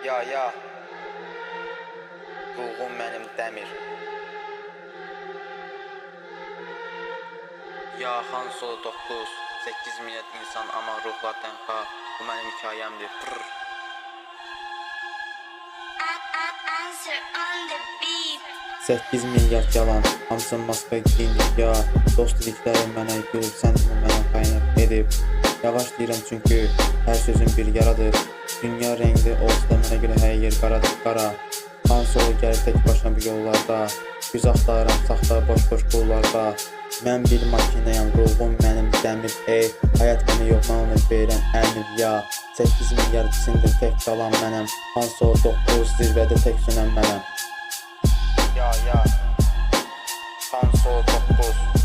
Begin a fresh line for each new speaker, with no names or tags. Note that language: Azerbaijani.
Ya ruhum mənim dəmir. Ya Han Solo 9 8 milyard insan amma ruhlar tənha. Bu mənim hekayəmdir. Brr.
Answer on the beat.
8 milyard yalan, hamısı maska giyinib ya. Dost dediklərim mənə gülüb, sən kimi mənə xəyanət edib. Yavaş deyirəm çünki hər sözün bir yaradır. Dünya rəngli olsa da mənə görə hər yer qaradır, qara. Han Solo gəlir tək başına bu yollarda. Güz axtarıram saxta boş qullarda. Mən bir makinəyəm, ruhum mənim dəmir. Ey, həyat mənə yox, mən onu verirəm əmir ya. 8 milyard içində tək qalan mənəm. Han Solo 9 zirvədə tək sönən mənəm. Ya Han Solo 9